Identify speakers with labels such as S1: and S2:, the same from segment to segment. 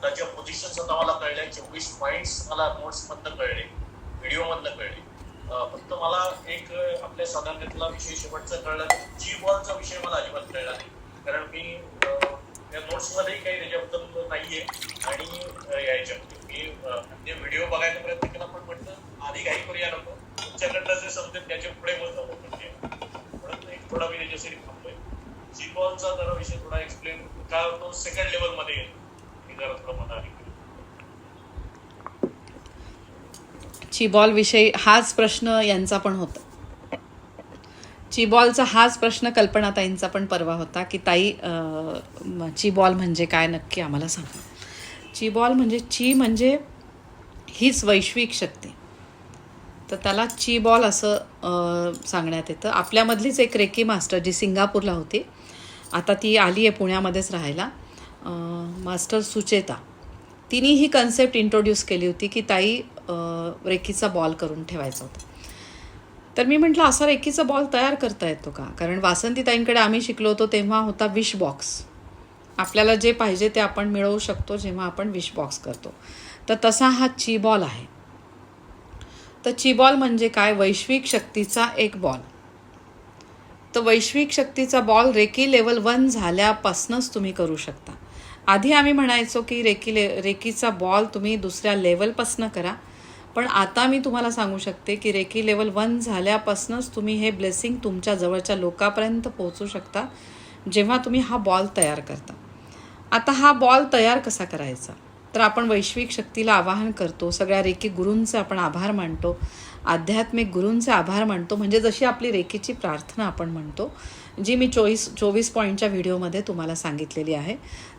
S1: हाताच्या पोझिशन्स आता मला कळल्या, 24 पॉइंट्स मला नोट्स मधनं कळले, व्हिडिओ मधनं कळले. फक्त मला एक आपल्या साधारणातला विषय शेवटचा कळला, जी बॉलचा विषय मला अजिबात कळला नाही. कारण मी त्या नोट्स मध्ये काही त्याच्याबद्दल नाहीये आणि यायच्यामध्ये मी व्हिडिओ बघायचा प्रयत्न केला, पण म्हटलं आधी घाई करूया नको, तुमच्याकडनं जे समजेल त्याच्या पुढे मग जाऊ. म्हणून एक थोडा मी त्याच्यासाठी थांबलोय. जी बॉलचा जरा विषय थोडा एक्सप्लेन का तो सेकंड लेवल मध्ये येतो हे जरा थोडं मला
S2: चीबॉल विषयी हाच प्रश्न यांचा पण होता. चीबॉलचा हाच प्रश्न कल्पनाताईंचा पण परवा होता की ताई चीबॉल म्हणजे काय नक्की आम्हाला सांगा. चीबॉल म्हणजे ची म्हणजे हीच वैश्विक शक्ती, तर त्याला चीबॉल असं सांगण्यात येतं. आपल्यामधलीच एक रेकी मास्टर जी सिंगापूरला होती, आता ती आली आहे पुण्यामध्येच राहायला, मास्टर सुचेता, तिने ही कन्सेप्ट इंट्रोड्यूस केली होती की ताई रेकीचा बॉल करून ठेवायचा होता. तर मी म्हटलं असा रेकीचा बॉल तयार करता येतो का, कारण वासंतीताईंकडे आम्ही शिकलो होतो तेव्हा होता विश बॉक्स. आपल्याला जे पाहिजे ते आपण मिळवू शकतो जेव्हा आपण विश बॉक्स करतो. तर तसा हा चीबॉल आहे. तर चीबॉल म्हणजे काय, वैश्विक शक्तीचा एक बॉल. तर वैश्विक शक्तीचा बॉल रेकी लेवल 1 झाल्यापासूनच तुम्ही करू शकता. आधी आम्ही म्हणायचो की रेकीचा बॉल तुम्ही दुसऱ्या लेवलपासून करा, पण आता मी तुम्हाला सांगू शकते की रेकी लेवल 1 झाल्यापासूनच तुम्ही हे ब्लेसिंग तुमच्या जवळच्या लोकांपर्यंत पोहोचू शकता जेव्हा तुम्ही हा बॉल तयार करता. आता हा बॉल तयार कसा करायचा, तर आपण वैश्विक शक्तीला आवाहन करतो, सगळ्या रेकी गुरूंचे आपण आभार मानतो, आध्यात्मिक गुरूंचे आभार मानतो, म्हणजे जशी आपली रेकीची प्रार्थना आपण म्हणतो, जी मी 24 पॉईंटच्या व्हिडिओमध्ये तुम्हाला सांगितलेली आहे,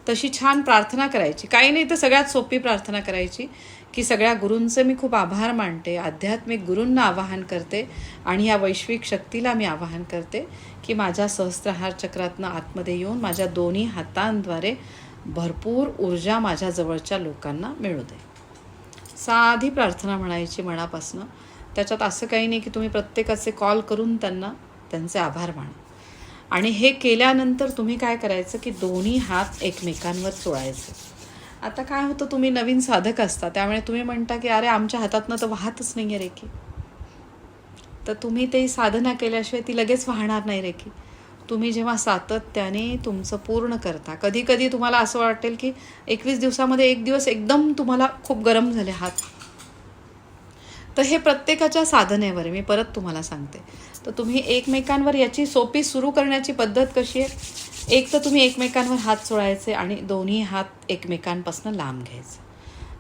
S2: तशी छान प्रार्थना करायची. काही नाही तर सगळ्यात सोपी प्रार्थना करायची की सगळ्या गुरूंचे मी खूप आभार मानते, आध्यात्मिक गुरूंना आवाहन करते आणि या वैश्विक शक्तीला मी आवाहन करते की माझ्या सहस्त्रहार चक्रातनं आतमध्ये येऊन माझ्या दोन्ही हातांद्वारे भरपूर ऊर्जा माझ्या जवळच्या लोकांना मिळू दे. साधी प्रार्थना म्हणायची मनापासनं. त्याच्यात असं काही नाही की तुम्ही प्रत्येकाचे कॉल करून त्यांचे आभार माना. आणि हे केल्यानंतर तुम्ही काय करायचं की दोन्ही हात एकमेकांवर चोळायचे. आता काय होतं, तुम्ही नवीन साधक असता त्यामुळे तुम्ही म्हणता की अरे आमच्या हातातनं तर वाहतच नाही आहे रेकी. तर तुम्ही ते साधना केल्याशिवाय ती लगेच वाहणार नाही रेकी. तुम्ही जेव्हा सातत्याने तुमचं पूर्ण करता, कधी कधी तुम्हाला असं वाटेल की 21 दिवसामध्ये एक दिवस एकदम तुम्हाला खूप गरम झाले हात, तर हे प्रत्येकाच्या साधनेवर आहे. मी परत तुम्हाला सांगते. तर तुम्ही एकमेकांवर याची सोपी सुरू करण्याची पद्धत कशी आहे, एक तर तुम्ही एकमेकांवर हात चोळायचे आणि दोन्ही हात एकमेकांपासून लांब घ्यायचे.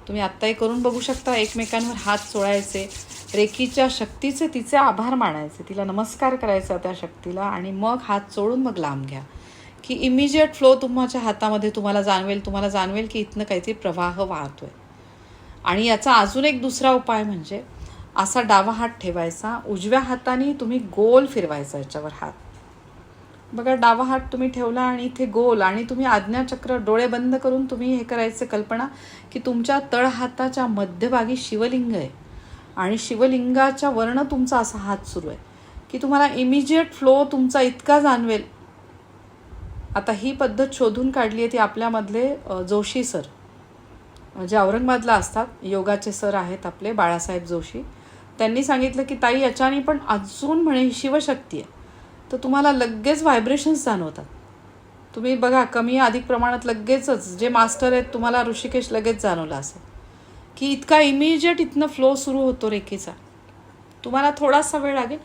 S2: तुम्ही आत्ताही करून बघू शकता. एकमेकांवर हात चोळायचे, रेकीच्या शक्तीचे तिचे आभार मानायचे, तिला नमस्कार करायचा त्या शक्तीला, आणि मग हात चोळून मग लांब घ्या की इमिजिएट फ्लो तुमच्या हातामध्ये तुम्हाला जाणवेल की इथनं काहीतरी प्रवाह वाहतोय. आणि याचा अजून एक दुसरा उपाय म्हणजे असा डावा हात ठेवायचा, उजव्या हाताने तुम्ही गोल फिरवायचा याच्यावर हात. बघा, डावा हात तुम्ही ठेवला आणि इथे गोल, आणि तुम्ही आज्ञाचक्र डोळे बंद करून तुम्ही हे करायचं, कल्पना की तुमच्या तळहाताच्या मध्यभागी शिवलिंग आहे आणि शिवलिंगाच्या वर्ण तुमचा असा हात सुरू आहे की तुम्हाला इमिजिएट फ्लो तुमचा इतका जाणवेल. आता ही पद्धत शोधून काढली आहे ती आपल्यामधले जोशी सर, जे औरंगाबादला असतात, योगाचे सर आहेत आपले, बाळासाहेब जोशी. त्यांनी सांगितलं की ताई याच्याने पण अजून म्हणे शिवशक्ती आहे, तर तुम्हाला लगेच व्हायब्रेशन्स जाणवतात. तुम्ही बघा, कमी अधिक प्रमाणात लगेचच जे मास्टर आहेत, तुम्हाला ऋषिकेश लगेच जाणवलं असेल की इतका इमिजिएट इथनं फ्लो सुरू होतो रेकीचा. तुम्हाला थोडासा वेळ लागेल,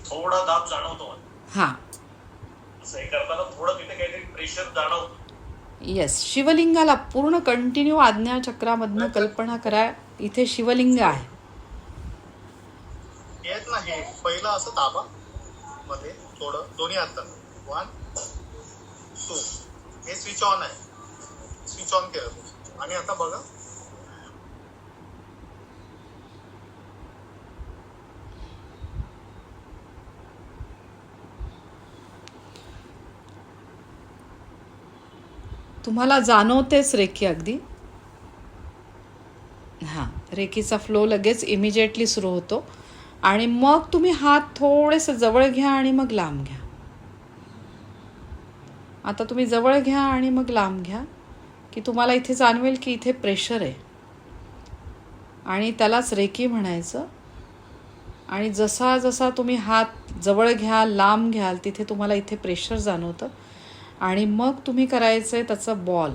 S1: थोडा दाब जाणवतो.
S2: हां,
S1: असं करताना थोडं तिथे काहीतरी प्रेशर जाणवतं.
S2: येस, शिवलिंगाला पूर्ण कंटिन्यू आज्ञाचक्रामधनं कल्पना करा, इथे शिवलिंग आहे.
S3: येत नाही, पहिलं असं दाबा मध्ये थोडं, दोन्ही हातानं 1 2, हे स्विच ऑन आहे, स्विच ऑन केलं. आणि आता बघा,
S2: तुम्हाला जाणवतेच रेकी अगदी. हां, रेकीचा फ्लो लगेच इमिजिएटली सुरू होतो. आणि मग तुम्ही हात थोडेसे जवळ घ्या आणि मग लांब घ्या. आता तुम्ही जवळ घ्या आणि मग लांब घ्या. की तुम्हाला इथे जाणवेल की इथे प्रेशर आहे आणि त्यालाच रेकी म्हणायचं. आणि जसा जसा तुम्ही हात जवळ घ्याल लांब घ्याल तिथे तुम्हाला इथे प्रेशर जाणवतं आणि मग तुम्ही करायचं आहे त्याचं बॉल.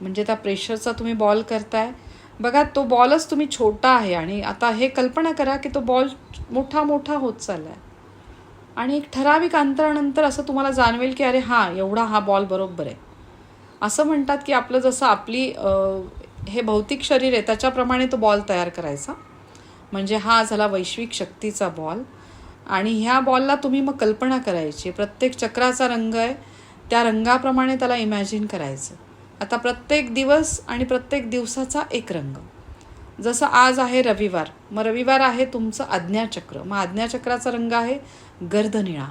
S2: म्हणजे त्या प्रेशरचा तुम्ही बॉल करताय. बघा तो बॉलच तुम्ही छोटा आहे आणि आता हे कल्पना करा की तो बॉल मोठा मोठा होत चालला आहे आणि एक ठराविक अंतरानंतर असं तुम्हाला जाणवेल की अरे हां एवढा हा बॉल बरोबर आहे. असं म्हणतात की आपलं जसं आपली हे भौतिक शरीर आहे त्याच्याप्रमाणे तो बॉल तयार करायचा. म्हणजे हा झाला वैश्विक शक्तीचा बॉल. आणि ह्या बॉलला तुम्ही मग कल्पना करायची. प्रत्येक चक्राचा रंग आहे त्या रंगाप्रमाणे त्याला इमॅजिन करायचं. आता प्रत्येक दिवस आणि प्रत्येक दिवसाचा एक रंग. जसं आज आहे रविवार, मग रविवार आहे तुमचं आज्ञाचक्र. मग आज्ञाचक्राचा रंग आहे गर्दनिळा.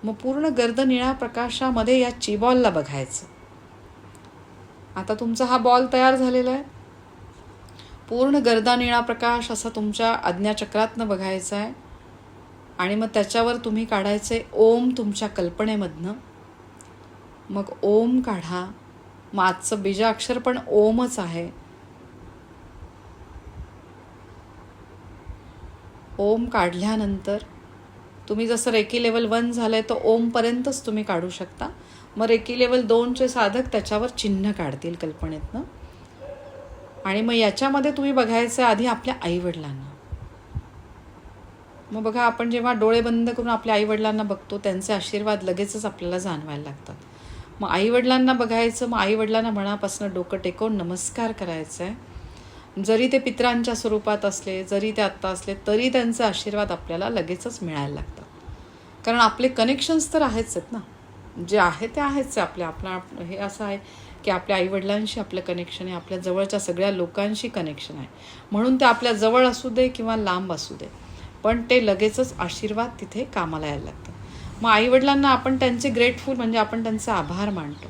S2: मग पूर्ण गर्दनिळ्या प्रकाशामध्ये या चीबॉलला बघायचं. आता तुमचा हा बॉल तयार झालेला आहे. पूर्ण गर्दनिळा प्रकाश असा तुमच्या आज्ञाचक्रातनं बघायचा आहे आणि मग त्याच्यावर तुम्ही काढायचे ओम तुमच्या कल्पनेमधनं. मग ओम काढा. मग आजचं बीजाक्षर पण ओमच आहे. ओम काढल्यानंतर तुम्ही जसं रेकी लेवल 1 झालं आहे तर ओमपर्यंतच तुम्ही काढू शकता. मग रेकी लेवल 2चे साधक त्याच्यावर चिन्ह काढतील कल्पनेतनं. आणि मग याच्यामध्ये तुम्ही बघायचं आधी आपल्या आईवडिलांना. मग बघा आपण जेव्हा डोळे बंद करून आपल्या आईवडिलांना बघतो त्यांचे आशीर्वाद लगेचच आपल्याला जाणवायला लागतात. मग आईवडिलांना बघायचं. मग आईवडिलांना मनापासून डोकं टेकवून नमस्कार करायचा आहे. जरी ते पितरांच्या स्वरूपात असले जरी ते आत्ता असले तरी त्यांचे आशीर्वाद आपल्याला लगेचच मिळायला लागतात. कारण आपले कनेक्शन्स तर आहेच आहेत ना. जे आहे ते आहेच आहे. आपलं हे असं आहे की आपल्या आईवडिलांशी आपलं कनेक्शन आहे. आपल्या जवळच्या सगळ्या लोकांशी कनेक्शन आहे. म्हणून ते आपल्या जवळ असू दे किंवा लांब असू दे पण ते लगेचच आशीर्वाद तिथे कामाला यायला लागतं. मग आईवडिलांना आपण त्यांचे ग्रेटफुल म्हणजे आपण त्यांचे आभार मानतो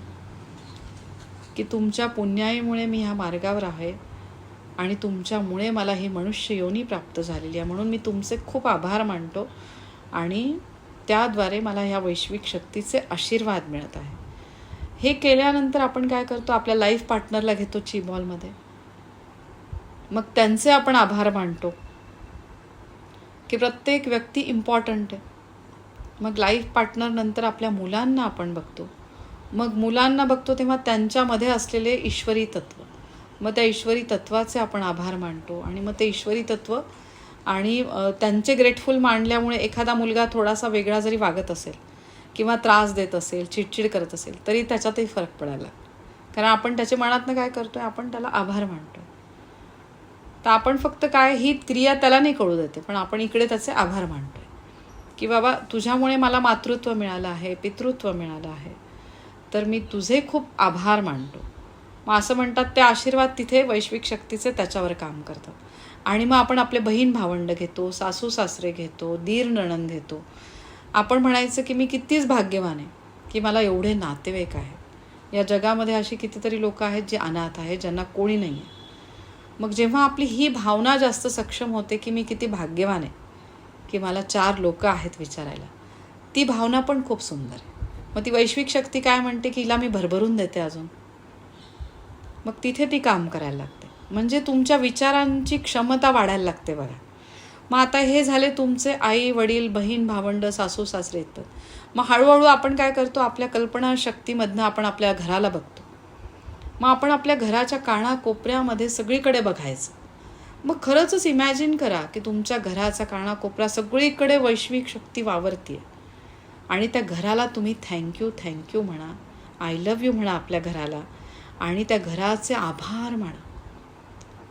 S2: की तुमच्या पुण्याईमुळे मी ह्या मार्गावर आहे आणि तुमच्यामुळे मला ही मनुष्य योनी प्राप्त झालेली आहे. म्हणून मी तुमचे खूप आभार मानतो आणि त्याद्वारे मला ह्या वैश्विक शक्तीचे आशीर्वाद मिळत आहे. हे केल्यानंतर आपण काय करतो आपल्या लाईफ पार्टनरला घेतो चीबॉलमध्ये. मग त्यांचे आपण आभार मानतो की प्रत्येक व्यक्ती इम्पॉर्टंट आहे. मग लाईफ पार्टनर नंतर आपल्या मुलांना आपण बघतो. मग मुलांना बघतो तेव्हा त्यांच्यामध्ये असलेले ईश्वरी तत्व. मग त्या ईश्वरी तत्वाचे आपण आभार मानतो आणि मग ते ईश्वरी तत्व आणि त्यांचे ग्रेटफुल मानल्यामुळे एखादा मुलगा थोडासा वेगळा जरी वागत असेल किंवा त्रास देत असेल चिडचिड करत असेल तरी त्याच्यातही फरक पडायला. कारण आपण त्याच्या मनातनं काय करतोय आपण त्याला आभार मानतोय. तर आपण फक्त काय ही क्रिया त्याला नाही कळू देते पण आपण इकडे त्याचे आभार मानतोय की बाबा तुझ्यामुळे मला मातृत्व मिळालं आहे पितृत्व मिळालं आहे तर मी तुझे खूप आभार मानतो. मग असं म्हणतात ते आशीर्वाद तिथे वैश्विक शक्तीचे त्याच्यावर काम करतात. आणि मग आपण आपले बहीण भावंड घेतो सासू सासरे घेतो दीर नणंद घेतो. आपण म्हणायचं की मी कितीच भाग्यवान आहे की मला एवढे नातेवाईक आहेत. या जगामध्ये अशी कितीतरी लोक आहेत जे अनाथ आहेत ज्यांना कोणी नाही आहे. मग जेव्हा आपली ही भावना जास्त सक्षम होते की मी किती भाग्यवान आहे की मला 4 लोक आहेत विचारायला ती भावना पण खूप सुंदर आहे. मग ती वैश्विक शक्ती काय म्हणते की हिला मी भरभरून देते अजून. मग तिथे ती काम करायला लागते. म्हणजे तुमच्या विचारांची क्षमता वाढायला लागते बघा. मग आता हे झाले तुमचे आई वडील बहीण भावंड सासू सासरे येतात. मग हळूहळू आपण काय करतो आपल्या कल्पनाशक्तीमधनं आपण आपल्या घराला बघतो. मग आपण आपल्या घराच्या कानाकोपऱ्यामध्ये सगळीकडे बघायचं. मग खरंच इमॅजिन करा की तुमच्या घराचा कानाकोपरा सगळीकडे वैश्विक शक्ती वावरते आणि त्या घराला तुम्ही थँक्यू म्हणा आय लव्ह यू म्हणा आपल्या घराला आणि त्या घराचे आभार माना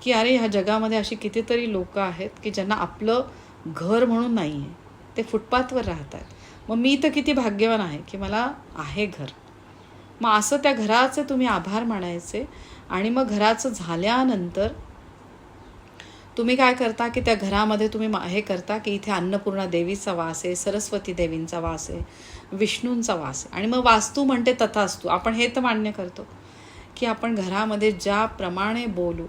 S2: की अरे ह्या जगामध्ये अशी कितीतरी लोक आहेत की ज्यांना आपलं घर म्हणून नाही आहे ते फुटपाथवर राहतात. मग मी तर किती भाग्यवान आहे की मला आहे घर. मग असं त्या घराचे तुम्ही आभार मानायचे आणि मग घराचं झाल्यानंतर तुम्ही काय करता की त्या घरामध्ये तुम्ही हे करता की इथे अन्नपूर्णा देवीचा वास आहे सरस्वती देवींचा वास आहे विष्णूंचा वास आहे. आणि मग वास्तू म्हणते तथास्तू. आपण हे तर मान्य करतो की आपण घरामध्ये ज्याप्रमाणे बोलू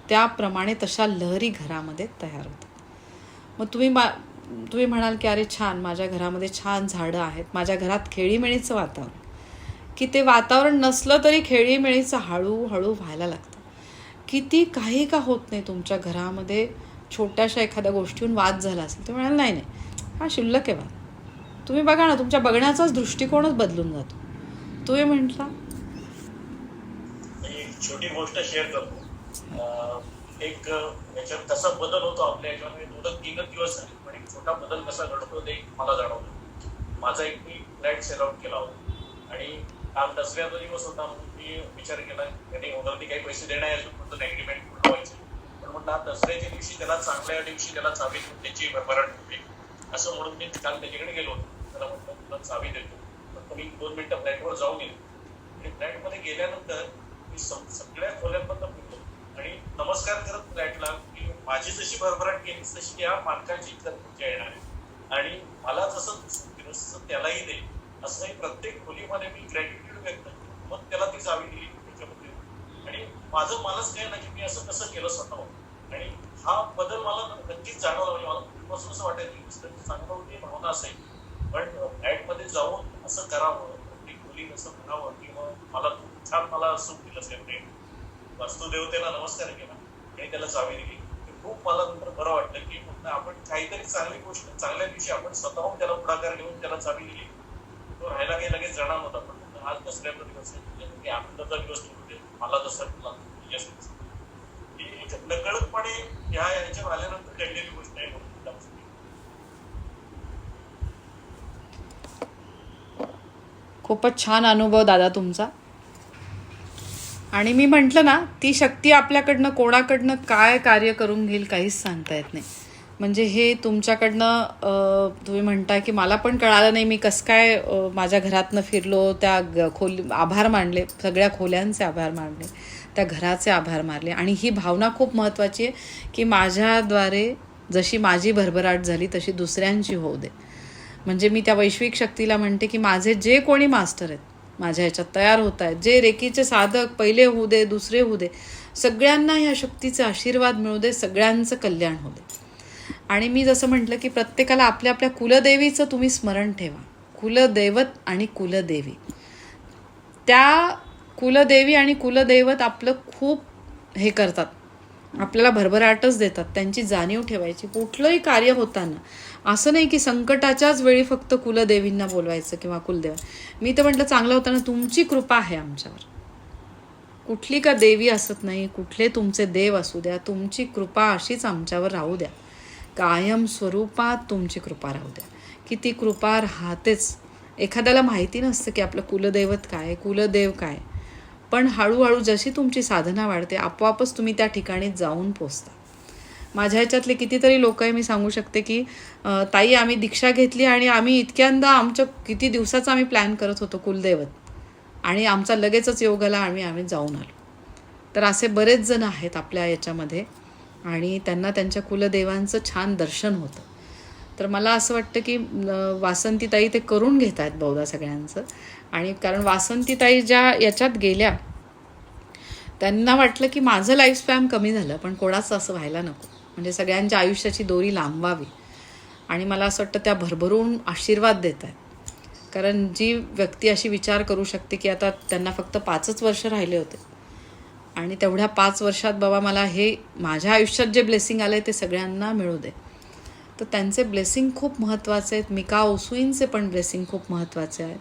S2: त्याप्रमाणे तशा लहरी घरामध्ये तयार होतात. मग तुम्ही म्हणाल की अरे छान माझ्या घरामध्ये छान झाडं आहेत माझ्या घरात खेळीमेळीचं वातावरण की ते वातावरण नसलं तरी खेळीमेळीचं हळूहळू व्हायला लागतं. किती काही का होत नाही तुमच्या घरामध्ये छोट्याशा एखाद्या गोष्टीहून वाद झाला असेल ते म्हणाल नाही नाही हा क्षुल्लक आहे वाद. तुम्ही बघा ना, तुमच्या बघण्याचाच दृष्टिकोनच बदलून जातो. तुम्ही म्हटला
S1: एक छोटी गोष्ट शेअर करतो. एक याच्यात कसा बदल होतो आपल्या याच्यामध्ये 2-3 दिवस झाले, पण एक छोटा बदल कसा घडतो ते मला जाणवलं. माझा एक मी फ्लॅट सेल आउट केला होता आणि काल दसऱ्याचा दिवस होता म्हणून मी विचार केला त्यांनी ओनरनी काही पैसे देण्याऐवजी म्हणतो अग्रीमेंट पूर्ण व्हायचे, पण म्हटलं दसऱ्याच्या दिवशी त्याला चांगल्या दिवशी त्याला चावी त्याची भरभराट होते असं म्हणून मी काल त्याच्याकडे गेलो होतो. त्याला म्हटलं तुला चावी देतो, पण मी 2 मिनिटं फ्लॅटवर जाऊन येतो. आणि फ्लॅटमध्ये गेल्यानंतर मी सगळ्या खोल्या बंद फिरलो आणि नमस्कार करत फ्लॅटला की माझी जशी भरभराट केली तशी या मालकाची पूजा येणार आहे आणि मला जसं दिसून तसं त्यालाही दे असंही प्रत्येक खोलीमध्ये मी ग्रॅटिट्यूड व्यक्त केलं. मग त्याला ती चावी दिली त्याच्यामध्ये आणि माझं मलाच काय ना की मी असं कसं केलं स्वतःहून. आणि हा बदल मला नक्कीच जाणवला. म्हणजे मला पूर्वीपासून असं वाटायचं की चांगलं होती भावना असेल, पण फ्लॅटमध्ये जाऊन असं करावं, प्रत्येक खोलीत असं म्हणावं किंवा मला छान मला सुख दिलं सेपरेट वास्तुदेवतेला नमस्कार केला आणि त्याला चावी दिली. खूप मला नंतर बरं वाटलं की आपण काहीतरी चांगली गोष्ट चांगल्या दिवशी आपण स्वतःहून त्याला पुढाकार घेऊन त्याला चावी दिली. तो राहायला काही लगेच जाणार होता, पण आज दसऱ्याचा दिवस आहे, आनंदाचा दिवस होते मला दसऱ्याला ही एक नकळतपणे ह्याच्या आल्यानंतर घडलेली गोष्ट आहे.
S2: खूपच छान अनुभव दादा तुमचा. आणि मी म्हटलं ना, ती शक्ती आपल्याकडनं कोणाकडनं काय कार्य करून घेईल काहीच सांगता येत नाही. म्हणजे हे तुमच्याकडनं तुम्ही म्हणता की मला पण कळालं नाही, मी कसं काय माझ्या घरातनं फिरलो, त्या आभार मानले, सगळ्या खोल्यांचे आभार मानले, त्या घराचे आभार मानले. आणि ही भावना खूप महत्त्वाची आहे की माझ्याद्वारे जशी माझी भरभराट झाली तशी दुसऱ्यांची होऊ दे. म्हणजे मी त्या वैश्विक शक्तीला म्हणते की माझे जे कोणी मास्टर आहेत माझ्या ह्याच्यात तयार होत आहेत, जे रेकीचे साधक पहिले होऊ दे दुसरे होऊ दे, सगळ्यांना ह्या शक्तीचे आशीर्वाद मिळू दे, सगळ्यांचं कल्याण होऊ दे. आणि मी जसं म्हटलं की प्रत्येकाला आपल्या आपल्या कुलदेवीचं तुम्ही स्मरण ठेवा. कुलदैवत आणि कुलदेवी, त्या कुलदेवी आणि कुलदैवत आपलं खूप हे करतात, आपल्याला भरभराटच देतात. त्यांची जाणीव ठेवायची कुठलंही कार्य होताना. असं नाही की संकटाच्याच वेळी फक्त कुलदेवींना बोलवायचं किंवा कुलदेव. मी तर म्हटलं चांगलं होताना तुमची कृपा आहे आमच्यावर. कुठली का देवी असत नाही, कुठले तुमचे देव असू द्या, तुमची कृपा अशीच आमच्यावर राहू द्या. कायम स्वरूपात तुमची कृपा राहू द्या. की ती कृपा राहतेच. एखाद्याला माहिती नसतं की आपलं कुलदैवत काय, कुलदेव काय, पण हळूहळू जशी तुमची साधना वाढते आपोआपच तुम्ही त्या ठिकाणी जाऊन पोचता. माझ्या ह्याच्यातले कितीतरी लोक आहे, मी सांगू शकते की ताई आम्ही दीक्षा घेतली आणि आम्ही इतक्यांदा आमच्या किती दिवसाचा आम्ही प्लॅन करत होतो कुलदैवत, आणि आमचा लगेचच योग आला आणि आम्ही जाऊन आलो. तर असे बरेच जण आहेत आपल्या याच्यामध्ये आणि त्यांना त्यांच्या कुलदेवांचं छान दर्शन होतं. तर मला असं वाटतं की वासंतीताई ते करून घेत आहेत बहुधा सगळ्यांचं. आणि कारण वासंतीताई ज्या याच्यात गेल्या त्यांना वाटलं की माझं लाईफ स्पॅन कमी झालं, पण कोणाचं असं व्हायला नको, म्हणजे सगळ्यांच्या आयुष्याची दोरी लांबवावी. आणि मला असं वाटतं त्या भरभरून आशीर्वाद देत आहेत. कारण जी व्यक्ती अशी विचार करू शकते की आता त्यांना फक्त 5च वर्ष राहिले होते आणि तेवढ्या 5 वर्षात बाबा मला हे माझ्या आयुष्यात जे ब्लेसिंग आलं आहे ते सगळ्यांना मिळू दे, तर त्यांचे ब्लेसिंग खूप महत्त्वाचे आहेत. मिका ओसुईंचे पण ब्लेसिंग खूप महत्त्वाचे आहेत.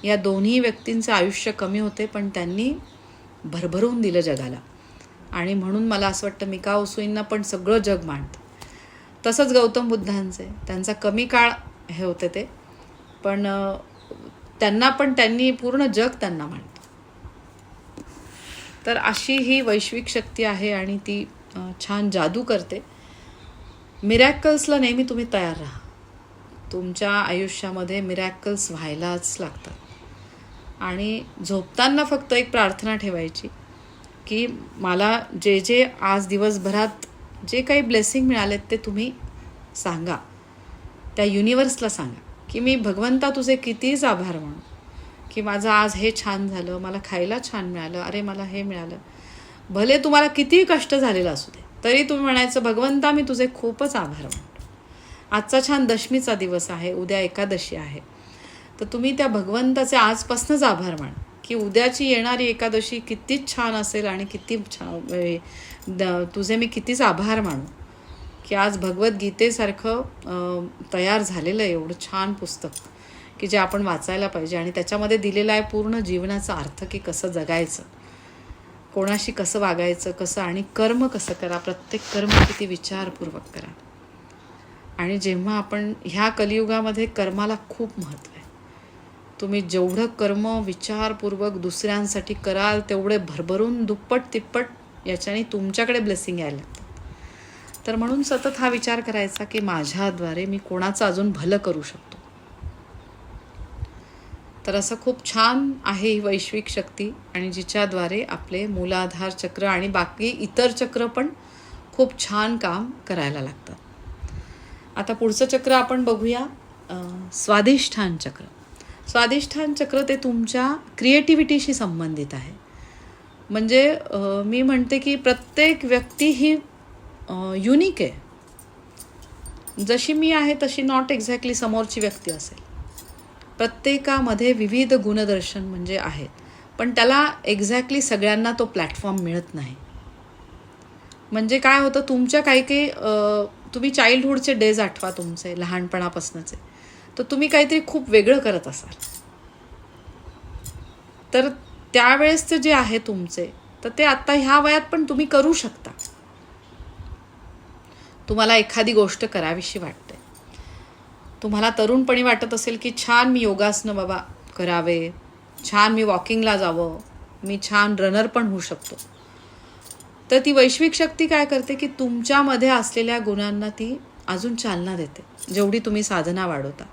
S2: या दोन्ही व्यक्तींचं आयुष्य कमी होते पण त्यांनी भरभरून दिलं जगाला. आणि म्हणून मला असं वाटतं मिका ओसुईंना पण सगळं जग मानतं. तसंच गौतम बुद्धांचे, त्यांचा कमी काळ हे होते ते, पण त्यांनी पूर्ण जग त्यांना मानतं. तर अशी ही वैश्विक शक्ती आहे आणि ती छान जादू करते. मिरॅकल्सला नेहमी तुम्ही तयार राहा. तुमच्या आयुष्यामध्ये मिरॅकल्स व्हायलाच लागतात. आणि झोपताना फक्त एक प्रार्थना ठेवायची की मला जे जे आज दिवसभरात जे काही ब्लेसिंग मिळालेत ते तुम्ही सांगा, त्या युनिवर्सला सांगा की मी भगवंता तुझे कितीच आभार मानू की माझं आज हे छान झालं, मला खायला छान मिळालं, अरे मला हे मिळालं. भले तुम्हाला कितीही कष्ट झालेलं असू दे तरी तुम्ही म्हणायचं भगवंता मी तुझे खूपच आभार मानतो. आजचा छान दशमीचा दिवस आहे, उद्या एकादशी आहे, तर तुम्ही त्या भगवंताचे आजपासूनच आभार माना की उद्याची येणारी एकादशी कितीच छान असेल आणि किती तुझे मी कितीच आभार मानू की आज भगवद्गीतेसारखं तयार झालेलं आहे एवढं छान पुस्तक की जे आपण वाचायला पाहिजे आणि त्याच्यामध्ये दिलेला आहे पूर्ण जीवनाचा अर्थ की कसं जगायचं, कोणाशी कसं वागायचं, कसं आणि कर्म कसं करा, प्रत्येक कर्म किती विचारपूर्वक करा. आणि जेव्हा आपण ह्या कलियुगामध्ये कर्माला खूप महत्त्व आहे. तुम्ही जेवढं कर्म विचारपूर्वक दुसऱ्यांसाठी कराल तेवढे भरभरून दुप्पट तिप्पट याच्याने तुमच्याकडे ब्लेसिंग यायला लागतं. तर म्हणून सतत हा विचार करायचा की माझ्याद्वारे मी कोणाचं अजून भलं करू शकतो. तर असं खूप छान आहे ही वैश्विक शक्ती आणि जिच्याद्वारे आपले मूलाधार चक्र आणि बाकी इतर चक्र पण खूप छान काम करायला लागतात. आता पुढचं चक्र आपण बघूया, स्वाधिष्ठान चक्र. स्वाधिष्ठान चक्र ते तुमच्या क्रिएटिव्हिटीशी संबंधित आहे. म्हणजे मी म्हणते की प्रत्येक व्यक्ती ही युनिक आहे. जशी मी आहे तशी नॉट एक्झॅक्टली समोरची व्यक्ती असेल. प्रत्येकामध्ये विविध गुणदर्शन म्हणजे आहेत, पण त्याला एक्झॅक्टली सगळ्यांना तो प्लॅटफॉर्म मिळत नाही. म्हणजे काय होतं, तुमच्या काही तुम्ही चाइल्डहुडचे डेज आठवा तुमचे लहानपणापासूनचे, तर तुम्ही काहीतरी खूप वेगळं करत असाल. तर त्यावेळेसचे जे आहे तुमचे, तर ते आत्ता ह्या वयात पण तुम्ही करू शकता. तुम्हाला एखादी गोष्ट करावीशी वाटते, तुम्हाला तरुणपणी वाटत असेल की छान मी योगासनं बाबा करावे, छान मी वॉकिंगला जावं, मी छान रनर पण होऊ शकतो. तर ती वैश्विक शक्ती काय करते की तुमच्यामध्ये असलेल्या गुणांना ती अजून चालना देते जेवढी तुम्ही साधना वाढवता.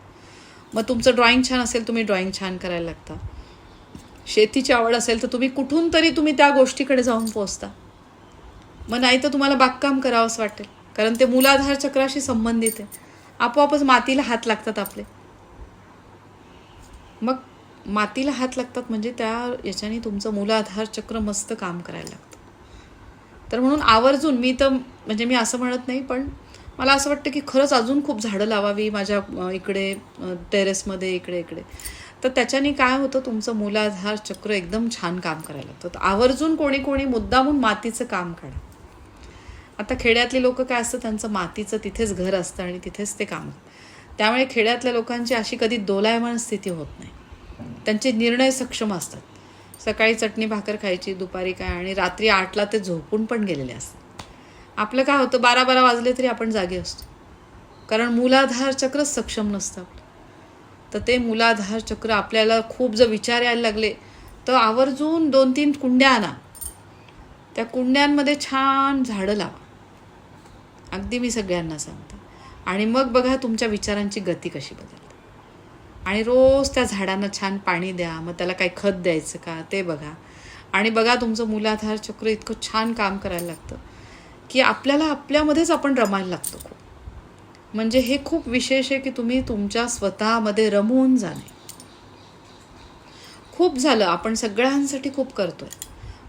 S2: मग तुमचं ड्रॉइंग छान असेल, तुम्ही ड्रॉइंग छान करायला लागता. शेतीची आवड असेल तर तुम्ही कुठून तरी तुम्ही त्या गोष्टीकडे जाऊन पोहोचता. मग नाही तर तुम्हाला बागकाम करावं असं वाटेल, कारण ते मूलाधार चक्राशी संबंधित आहे. आपोआपच मातीला हात लागतात आपले. मग मातीला हात लागतात म्हणजे त्या याच्याने तुमचं मूलाधार चक्र मस्त काम करायला लागतं. तर म्हणून आवर्जून मी म्हणजे असं म्हणत नाही, पण मला असं वाटतं की खरंच अजून खूप झाडं लावावी माझ्या इकडे टेरेसमध्ये इकडे. तर त्याच्याने काय होतं, तुमचं मूलाधार चक्र एकदम छान काम करायला लागतं. तर आवर्जून कोणी मुद्दामून मातीचं काम काढा. आता खेड्यातली लोक काय असतं, त्यांचं मातीचं तिथेच घर असतं आणि तिथेच ते काम. त्यामुळे खेड्यातल्या लोकांची अशी कधी दोलायमान स्थिती होत नाही. त्यांचे निर्णय सक्षम असतात. सकाळी चटणी भाकर खायची, दुपारी काय, आणि रात्री 8ला ते झोपून पण गेलेले असतात. आपलं काय होतं, 12 वाजले तरी आपण जागे असतो, कारण मूलाधार चक्र सक्षम नसतं आपलं. तर ते मूलाधार चक्र आपल्याला खूप जर विचार यायला लागले तर आवर्जून 2-3 कुंड्या आणा. त्या कुंड्यांमध्ये छान झाडं लावा. अगदी मी सगळ्यांना सांगते. आणि मग बघा तुमच्या विचारांची गती कशी बदलते. आणि रोज त्या झाडांना छान पाणी द्या. मग त्याला काही खत द्यायचं का ते बघा. आणि बघा तुमचं मूलाधार चक्र इतकं छान काम करायला लागतं की आपल्याला आपल्यामध्येच आपण रमायला लागतो खूप. म्हणजे हे खूप विशेष आहे की तुम्ही तुमच्या स्वतःमध्ये रमवून जाणे. खूप झालं, आपण सगळ्यांसाठी खूप करतोय,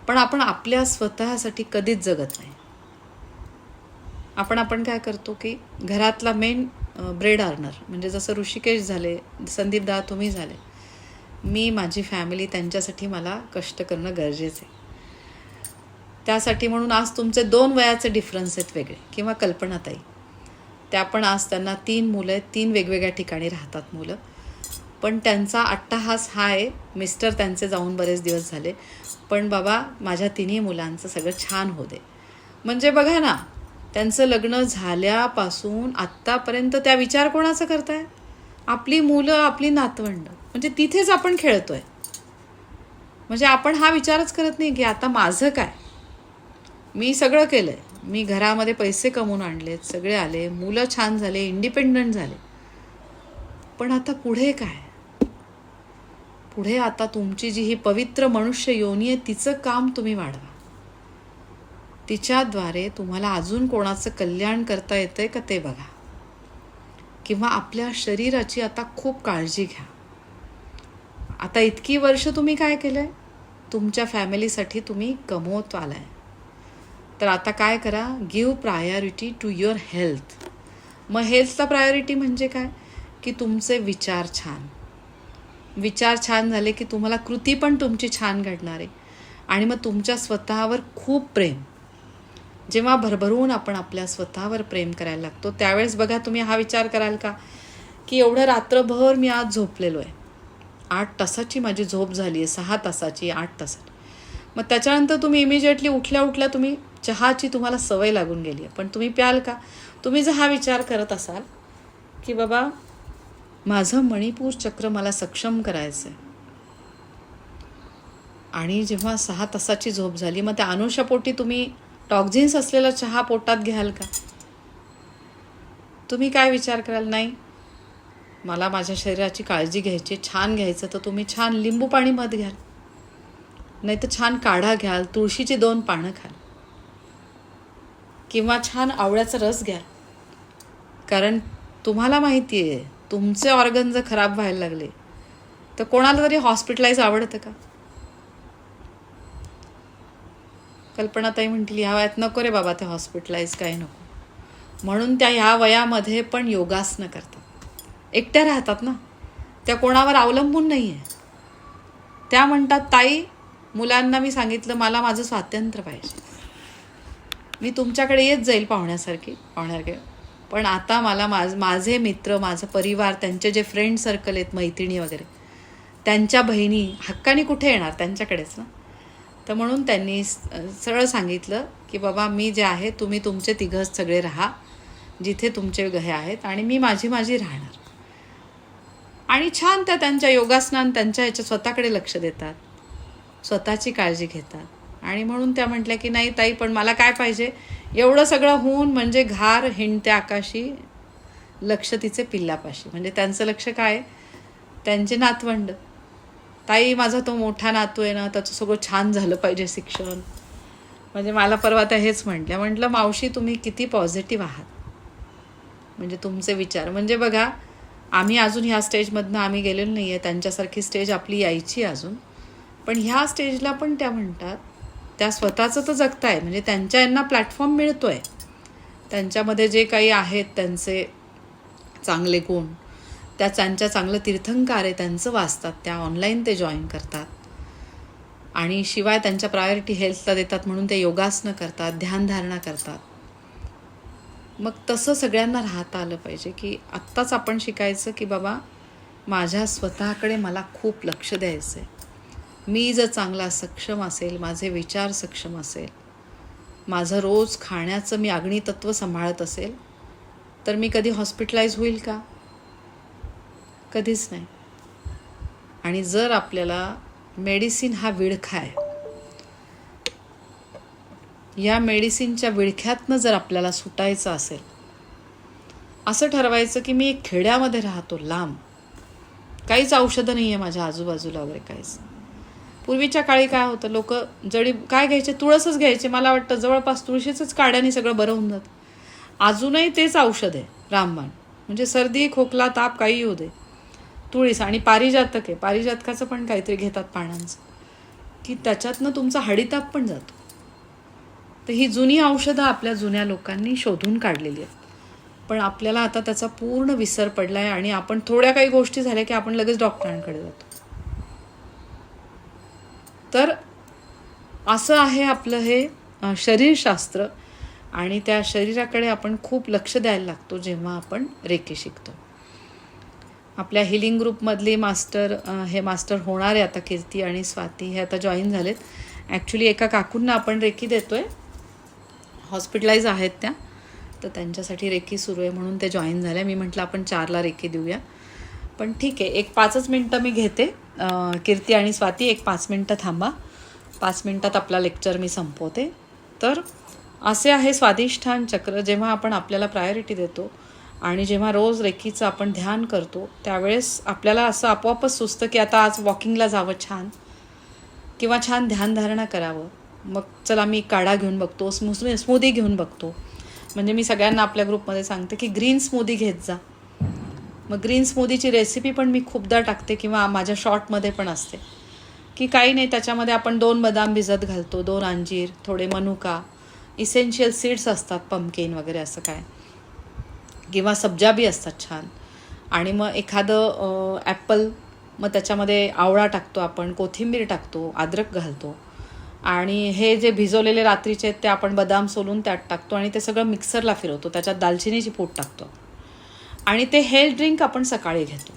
S2: पण आपण आपल्या स्वतःसाठी कधीच जगत नाही. आपण काय करतो की घरातला मेन ब्रेड अर्नर, म्हणजे जसं ऋषिकेश झाले, संदीपदा तुम्ही झाले, मी माझी फॅमिली, त्यांच्यासाठी मला कष्ट करणं गरजेचं आहे. त्यासाठी म्हणून आज तुमचे 2 वयाचे डिफरन्स आहेत वेगळे. किंवा कल्पनाताई, त्या पण आज त्यांना 3 मुलं आहेत, 3 वेगवेगळ्या ठिकाणी राहतात मुलं, पण त्यांचा अट्टाहास हा आहे. मिस्टर त्यांचे जाऊन बरेच दिवस झाले, पण बाबा माझ्या 3ही मुलांचं सगळं छान होऊ दे. म्हणजे बघा ना, त्यांचं लग्न झाल्यापासून आत्तापर्यंत त्या विचार कोणाचा करताय, आपली मुलं, आपली नातवंड. म्हणजे तिथेच आपण खेळतोय. म्हणजे आपण हा विचारच करत नाही की आता माझं काय. मी सगळं केलंय, मी घरामध्ये पैसे कमवून आणलेत, सगळे आले, मुलं छान झाले, इंडिपेंडंट झाले, पण आता पुढे काय. पुढे आता तुमची जी ही पवित्र मनुष्य योनी आहे तिचं काम तुम्ही वाढवा. तिच्याद्वारे तुम्हाला अजून कोणाचं कल्याण करता येतंय का ते बघा. किंवा आपल्या शरीराची आता खूप काळजी घ्या. आता इतकी वर्ष तुम्ही काय केलंय, तुमच्या फॅमिलीसाठी तुम्ही कमवत आलाय. तर आता काय करा, give priority to your health. मग हेल्थचा प्रायोरिटी म्हणजे काय की तुमचे विचार छान, विचार छान झाले की तुम्हाला कृती पण तुमची छान घडणार आहे. आणि मग तुमच्या स्वतःवर खूप प्रेम, जेव्हा भरभरून आपण आपल्या स्वतःवर प्रेम करायला लागतो त्यावेळेस बघा तुम्ही हा विचार कराल का की एवढं रात्रभर मी आज झोपलेलो आहे, 8 तासाची माझी झोप झाली आहे, 6 तासाची, 8 तासाची. मग त्याच्यानंतर तुम्ही इमिजिएटली उठल्या तुम्ही चहाची तुम्हाला सवय लागून गेली आहे, पण तुम्ही प्याल का? तुम्ही जर हा विचार करत असाल की बाबा माझं मणिपूर चक्र मला सक्षम करायचं आहे, आणि जेव्हा 6 तासाची झोप झाली मग त्या अनुषापोटी तुम्ही टॉक्झिन्स असलेला चहा पोटात घ्याल का? तुम्ही काय विचार कराल? नाही, मला माझ्या शरीराची काळजी घ्यायची, छान घ्यायचं तर तुम्ही छान लिंबू पाणी मध घ्याल, नाही तर छान काढा घ्याल, तुळशीची 2 पानं खाल, किंवा छान आवळ्याचा रस घ्याल. कारण तुम्हाला माहिती आहे तुमचे ऑर्गन जर खराब व्हायला लागले तर कोणाला तरी हॉस्पिटलाइज आवडतं का? कल्पनाताई म्हटली ह्या वयात नको रे बाबा ते हॉस्पिटलाइज, काही नको. म्हणून त्या ह्या वयामध्ये पण योगासनं करतात. एकट्या राहतात ना, त्या कोणावर अवलंबून नाही आहे. त्या म्हणतात ताई मुलांना मी सांगितलं मला माझं स्वातंत्र्य पाहिजे, मी तुमच्याकडे येत जाईल पाहुण्यासारखे, पण आता मला माझे मित्र, माझा परिवार, त्यांचे जे फ्रेंड सर्कल आहेत, मैत्रिणी वगैरे, त्यांच्या बहिणी हक्काने कुठे येणार, त्यांच्याकडेच ना. तर म्हणून त्यांनी सरळ सांगितलं की बाबा मी जे आहे तुम्ही तुमचे तिघच सगळे राहा जिथे तुमचे हे आहेत, आणि मी माझी राहणार. आणि छान त्या त्यांच्या योगासनान त्यांच्या ह्याच्या स्वतःकडे लक्ष देतात, स्वतःची काळजी घेतात. आणि म्हणून त्या म्हटल्या की नाही ताई पण मला काय पाहिजे, एवढं सगळं होऊन म्हणजे घार हिंडते आकाशी, लक्ष तिचे पिल्लापाशी. म्हणजे त्यांचं लक्ष काय, त्यांचे नातवंड. ताई माझा तो मोठा नातू आहे ना, त्याचं सगळं छान झालं पाहिजे शिक्षण. म्हणजे मला परवा त्या हेच म्हटलं मावशी तुम्ही किती पॉझिटिव्ह आहात, म्हणजे तुमचे विचार. म्हणजे बघा आम्ही अजून ह्या स्टेजमधनं आम्ही गेलेलो नाही आहे, त्यांच्यासारखी स्टेज आपली यायची अजून. पण ह्या स्टेजला पण त्या म्हणतात त्या स्वतःचं तर जगताय, म्हणजे त्यांच्या यांना प्लॅटफॉर्म मिळतो आहे, त्यांच्यामध्ये जे काही आहेत त्यांचे चांगले गुण, त्यांच्या चांगलं तीर्थंकार आहे त्यांचं वाचतात, त्या ऑनलाईन ते जॉईन करतात. आणि शिवाय त्यांच्या प्रायोरिटी हेल्थला देतात म्हणून ते योगासनं करतात, ध्यानधारणा करतात. मग तसं सगळ्यांना राहता आलं पाहिजे की आत्ताच आपण शिकायचं की बाबा माझ्या स्वतःकडे मला खूप लक्ष द्यायचं आहे. मी जर चांगला सक्षम असेल, माझे विचार सक्षम असेल, माझं रोज खाण्याचं मी अग्नितत्व सांभाळत असेल, तर मी कधी हॉस्पिटलाइज होईल का? कधीच नाही. आणि जर आपल्याला मेडिसिन हा विळखा आहे, या मेडिसिनच्या विळख्यातनं जर आपल्याला सुटायचं असेल, असं ठरवायचं की मी एक खेड्यामध्ये राहतो लांब, काहीच औषधं नाही आहे माझ्या आजूबाजूला वगैरे काहीच. पूर्वीच्या काळी काय होतं, लोक जडी काय घ्यायचे, तुळसच घ्यायचे. मला वाटतं जवळपास तुळशीचंच काढ्याने सगळं बरं होऊन जातं. अजूनही तेच औषध आहे रामबाण, म्हणजे सर्दी खोकला ताप काही येऊ दे, तुळस. आणि पारिजातक आहे, पारिजातकाचं पण काहीतरी घेतात पानांचं, की त्याच्यातनं तुमचा हडीताप पण जातो. तर ही जुनी औषधं आपल्या जुन्या लोकांनी शोधून काढलेली आहेत, पण आपल्याला आता त्याचा पूर्ण विसर पडला आहे. आणि आपण थोड्या काही गोष्टी झाल्या की आपण लगेच डॉक्टरांकडे जातो. तर असं आहे आपलं हे शरीरशास्त्र, आणि त्या शरीराकडे आपण खूप लक्ष द्यायला लागतो जेव्हा आपण रेकी शिकतो. आपल्या हिलिंग ग्रुपमधली मास्टर होणारे आता कीर्ती आणि स्वाती हे आता जॉईन झालेत. ॲक्च्युली एका काकूंना आपण रेकी देतो आहे, हॉस्पिटलाइज आहेत त्या, तर त्यांच्यासाठी रेकी सुरू आहे म्हणून ते जॉईन झाल्या. मी म्हटलं आपण 4ला रेकी देऊया, पण ठीक आहे 5 मिनटं मी घेते. कीर्ती आणि स्वाती 5 मिनटं थांबा, 5 मिनटात आपला लेक्चर मी संपवते. तर असे आहे स्वाधिष्ठान चक्र. जेव्हा आपण आपल्याला प्रायोरिटी देतो आणि जेव्हा रोज रेकीचं आपण ध्यान करतो त्यावेळेस आपल्याला असं आपोआपच सुचतं की आता आज वॉकिंगला जावं छान, किंवा छान ध्यानधारणा करावं. मग चला मी काढा घेऊन बघतो, स्मूदी घेऊन बघतो. म्हणजे मी सगळ्यांना आपल्या ग्रुपमध्ये सांगते की ग्रीन स्मूदी घेत जा. मग ग्रीन स्मूदीची रेसिपी पण मी खूपदा टाकते किंवा माझ्या शॉर्टमध्ये पण असते की काही नाही, त्याच्यामध्ये आपण 2 बदाम भिजत घालतो, 2 अंजीर, थोडे मनुका, इसेन्शियल सीड्स असतात, पंपकिन वगैरे असं काय, किंवा सब्जा बी असतात छान, आणि मग एखादं ॲपल मग त्याच्यामध्ये आवळा टाकतो आपण, कोथिंबीर टाकतो, अद्रक घालतो आणि हे जे भिजवलेले रात्रीचे आहेत ते आपण बदाम सोलून त्यात टाकतो आणि ते सगळं मिक्सरला फिरवतो. त्याच्यात दालचिनीची पूड टाकतो आणि ते हेल्थ ड्रिंक आपण सकाळी घेतो,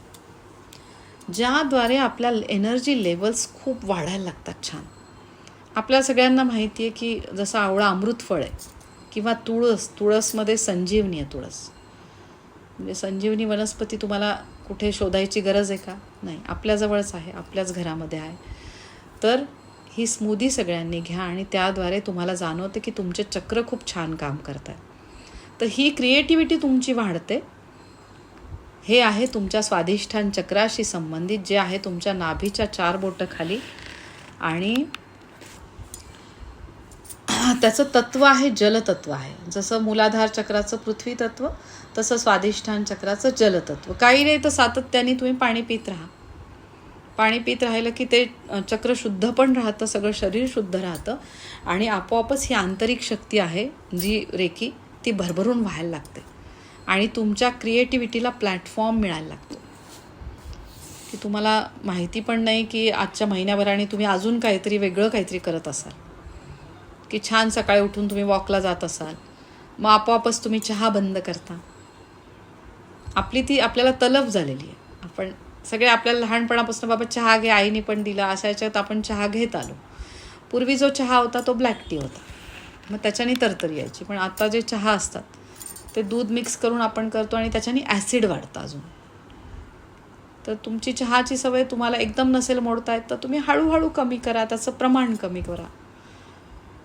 S2: ज्याद्वारे आपल्या एनर्जी लेवल्स खूप वाढायला लागतात छान. आपल्या सगळ्यांना माहिती आहे की जसं आवळा अमृत फळ आहे किंवा तुळसमध्ये संजीवनी आहे. तुळस म्हणजे संजीवनी वनस्पती तुम्हाला कुठे शोधायची गरज आहे का? नाही, आपल्याजवळच आहे, आपल्याच घरामध्ये आहे. तर ही स्मूदी सगळ्यांनी घ्या आणि त्याद्वारे तुम्हाला जाणवते की तुमचे चक्र खूप छान काम करत आहे. तर ही क्रिएटिव्हिटी तुमची वाढते. हे आहे तुमच्या स्वाधिष्ठान चक्राशी संबंधित, जे आहे तुमच्या नाभीच्या 4 बोटं खाली आणि त्याचं तत्व आहे जलतत्व आहे. जसं मूलाधार चक्राचं पृथ्वी तत्व, तसं स्वाधिष्ठान चक्राचं जलतत्व. काही नाही तर सातत्याने तुम्ही पाणी पित राहा. पाणी पित राहिलं की ते चक्र शुद्ध पण राहतं, सगळं शरीर शुद्ध राहतं आणि आपोआपच ही आंतरिक शक्ती आहे जी रेकी ती भरभरून व्हायला लागते आणि तुमच्या क्रिएटिव्हिटीला प्लॅटफॉर्म मिळायला लागतो की तुम्हाला माहिती पण नाही की आजच्या महिन्याभराने तुम्ही अजून काहीतरी वेगळं काहीतरी करत असाल, की छान सकाळी उठून तुम्ही वॉकला जात असाल, मग आपोआपच तुम्ही चहा बंद करता. आपल्याला तलफ झालेली आहे. आपण सगळे आपल्याला लहानपणापासून बाबा चहा घे, आईने पण दिला, अशा याच्यात आपण चहा घेत आलो. पूर्वी जो चहा होता तो ब्लॅक टी होता, मग त्याच्याने तरतरी यायची. पण आता जे चहा असतात ते दूध मिक्स करून आपण करतो आणि त्याच्याने ॲसिड वाढतं अजून. तर तुमची चहाची सवय तुम्हाला एकदम नसेल मोडता येत तर तुम्ही हळूहळू कमी करा, त्याचं प्रमाण कमी करा.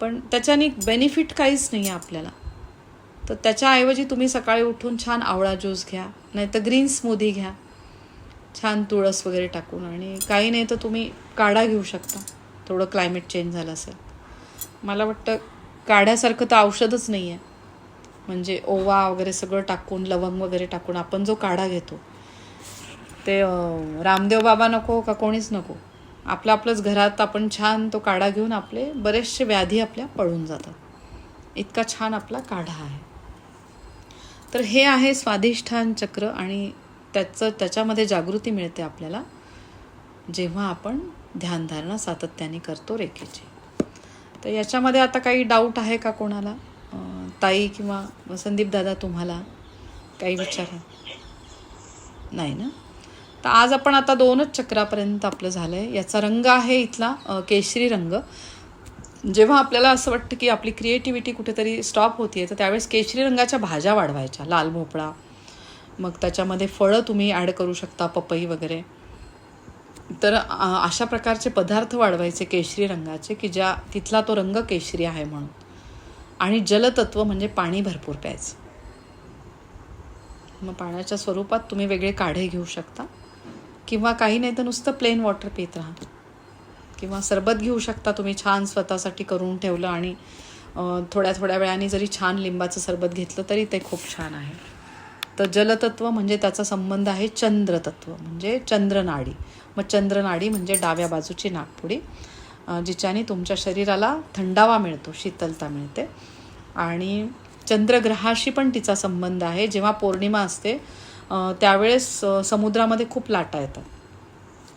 S2: पण त्याच्याने बेनिफिट काहीच नाही आहे आपल्याला. तर त्याच्याऐवजी तुम्ही सकाळी उठून छान आवळा ज्यूस घ्या, नाही तर ग्रीन स्मूदी घ्या छान तुळस वगैरे टाकून. आणि काही नाही तर तुम्ही काढा घेऊ शकता, थोडं क्लायमेट चेंज झालं असेल. मला वाटतं काढ्यासारखं तर औषधच नाही आहे. म्हणजे ओवा वगैरे सगळं टाकून, लवंग वगैरे टाकून आपण जो काढा घेतो ते रामदेव बाबा नको का कोणीच नको, आपलंच घरात आपण छान तो काढा घेऊन आपले बरेचसे व्याधी आपल्या पळून जातात. इतका छान आपला काढा आहे. तर हे आहे स्वाधिष्ठान चक्र आणि त्याच्यामध्ये जागृती मिळते आपल्याला जेव्हा आपण ध्यानधारणा सातत्याने करतो रेखेची. तर याच्यामध्ये आता काही डाऊट आहे का कोणाला? ताई किंवा संदीप दादा तुम्हाला काही विचार नाही ना? तर आज आपण आता 2च चक्रापर्यंत आपलं झालं आहे. याचा रंग आहे इथला केशरी रंग. जेव्हा आपल्याला असं वाटतं की आपली क्रिएटिव्हिटी कुठेतरी स्टॉप होतीये तर त्यावेळेस केशरी रंगाच्या भाज्या वाढवायच्या, लाल भोपळा, मग त्याच्यामध्ये फळं तुम्ही ॲड करू शकता, पपई वगैरे. तर अशा प्रकारचे पदार्थ वाढवायचे केशरी रंगाचे की तिथला तो रंग केशरी आहे म्हणून. आणि जलतत्व म्हणजे पाणी भरपूर प्यायचं. मग पाण्याच्या स्वरूपात तुम्ही वेगळे काढे घेऊ शकता किंवा काही नाही तर नुसतं प्लेन वॉटर पित राहा किंवा सरबत घेऊ शकता तुम्ही छान स्वतःसाठी करून ठेवलं आणि थोड्या वेळाने जरी छान लिंबाचं सरबत घेतलं तरी ते खूप छान आहे. तर जलतत्व म्हणजे त्याचा संबंध आहे चंद्रतत्व म्हणजे चंद्रनाडी. मग चंद्रनाडी म्हणजे डाव्या बाजूची नाकपुडी, जिच्याने तुमच्या शरीराला थंडावा मिळतो, शीतलता मिळते. आणि चंद्रग्रहाशी पण तिचा संबंध आहे. जेव्हा पौर्णिमा असते त्यावेळेस समुद्रामध्ये खूप लाटा येतात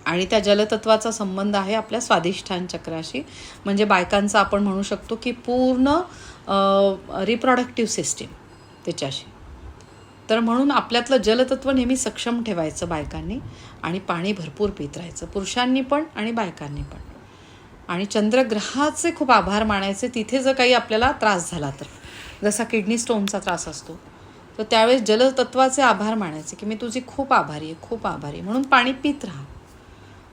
S2: आणि त्या जलतत्वाचा संबंध आहे आपल्या स्वाधिष्ठान चक्राशी. म्हणजे बायकांचा आपण म्हणू शकतो की पूर्ण रिप्रोडक्टिव्ह सिस्टीम त्याच्याशी. तर म्हणून आपल्यातलं जलतत्व नेहमी सक्षम ठेवायचं बायकांनी आणि पाणी भरपूर पित राहायचं, पुरुषांनी पण आणि बायकांनी पण. आणि चंद्रग्रहाचे खूप आभार मानायचे तिथे जर काही आपल्याला त्रास झाला तर, जसा किडनी स्टोनचा त्रास असतो तर त्यावेळेस जलतत्वाचे आभार मानायचे की मी तुझी खूप आभारी आहे, खूप आभारी. म्हणून पाणी पित राहा.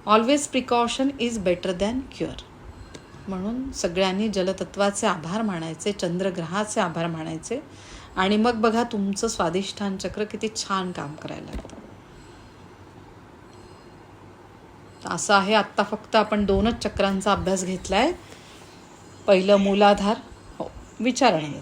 S2: Always precaution is better than cure. म्हणून सगळ्यांनी जलतत्वाचे आभार मानायचे, चंद्रग्रहाचे आभार मानायचे आणि मग बघा तुमचं स्वाधिष्ठान चक्र किती छान काम करायला लागतं. असं आहे. आत्ता फक्त आपण 2च चक्रांचा अभ्यास घेतला आहे. पहिलं मूलाधार. हो, विचारा ना.